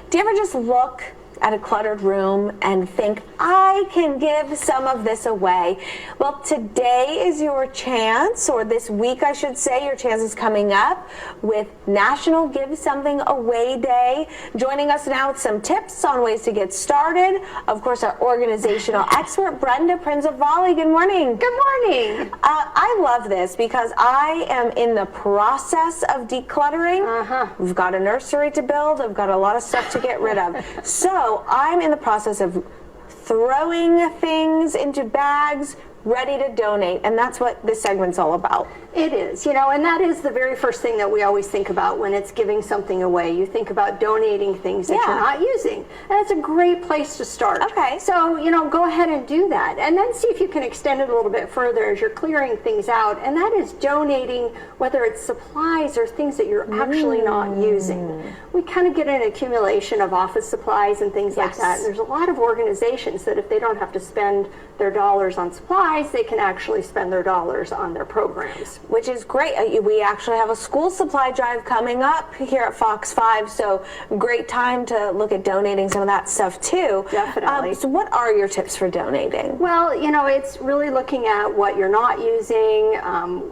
Do you ever just look at a cluttered room and think, I can give some of this away? Well, today is your chance, or this week I should say, your chance is coming up with National Give Something Away Day. Joining us now with some tips on ways to get started, of course, our organizational expert, Brenda Prinzavalli. Good morning. Good morning. I love this because I am in the process of decluttering. We've got a nursery to build. I've got a lot of stuff to get rid of. So I'm in the process of throwing things into bags, ready to donate, and that's what this segment's all about. It is, and that is the very first thing that we always think about when it's giving something away. You think about donating things that you're not using, and it's a great place to start. Okay. So, go ahead and do that, and then see if you can extend it a little bit further as you're clearing things out, and that is donating, whether it's supplies or things that you're actually not using. We kind of get an accumulation of office supplies and things like that, and there's a lot of organizations that if they don't have to spend their dollars on supplies, they can actually spend their dollars on their programs. Which is great. We actually have a school supply drive coming up here at Fox 5, so great time to look at donating some of that stuff too. Definitely. So what are your tips for donating? Well, it's really looking at what you're not using.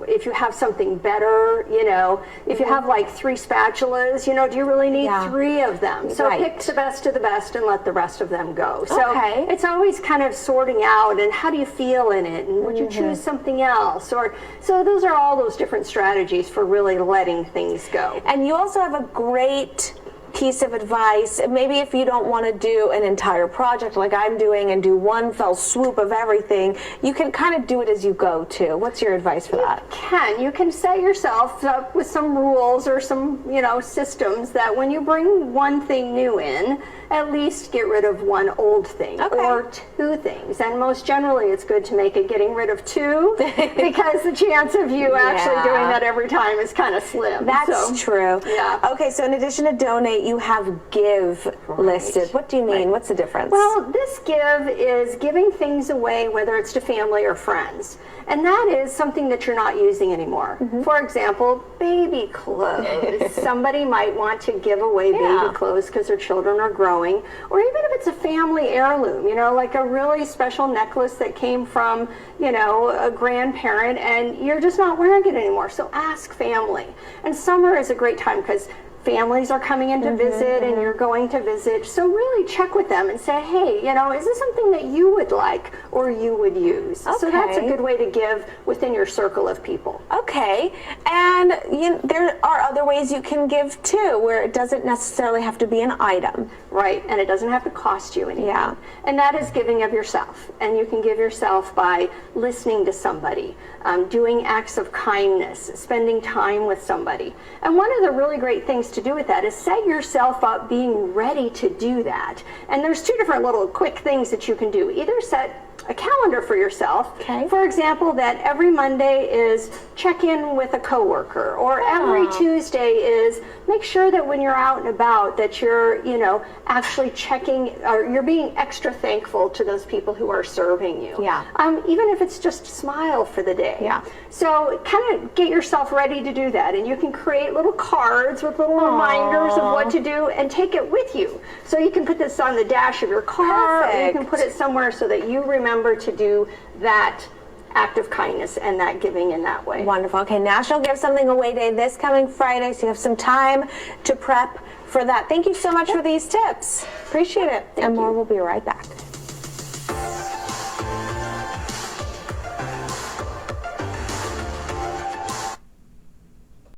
If you have something better, if you have like 3 spatulas, do you really need 3 of them? So pick the best of the best and let the rest of them go. So it's always kind of sorting out, and how do you feel in it, and would you choose something else? So those are all those different strategies for really letting things go. And you also have a great piece of advice. Maybe if you don't want to do an entire project like I'm doing and do one fell swoop of everything, you can kind of do it as you go too. What's your advice for that? You can set yourself up with some rules or some systems that when you bring one thing new in, at least get rid of one old thing or 2 things. And most generally it's good to make it getting rid of 2 because the chance of you actually doing that every time is kind of slim. That's true. Yeah. Okay, so in addition to donate, you have give listed. What do you mean? What's the difference? Well, this give is giving things away, whether it's to family or friends. And that is something that you're not using anymore. For example, baby clothes. Somebody might want to give away baby clothes because their children are growing. Or even if it's a family heirloom, like a really special necklace that came from, a grandparent, and you're just not wearing it anymore. So ask family. And summer is a great time because families are coming in to visit and you're going to visit. So really check with them and say, hey, is this something that you would like or you would use? So that's a good way to give within your circle of people. Okay. And there are other ways you can give too, where it doesn't necessarily have to be an item. Right. And it doesn't have to cost you anything. Yeah. And that is giving of yourself. And you can give yourself by listening to somebody, doing acts of kindness, spending time with somebody. And one of the really great things to do with that is set yourself up being ready to do that. And there's 2 different little quick things that you can do. Either set a calendar for yourself. For example, that every Monday is check in with a coworker, or every Tuesday is make sure that when you're out and about that you're, actually checking, or you're being extra thankful to those people who are serving you. Even if it's just a smile for the day. So kind of get yourself ready to do that, and you can create little cards with little reminders of what to do and take it with you. So you can put this on the dash of your car, or you can put it somewhere so that you remember to do that act of kindness and that giving in that way. Wonderful. Okay, National Give Something Away Day this coming Friday, so you have some time to prep for that. Thank you so much for these tips. Appreciate it. And more, we'll be right back.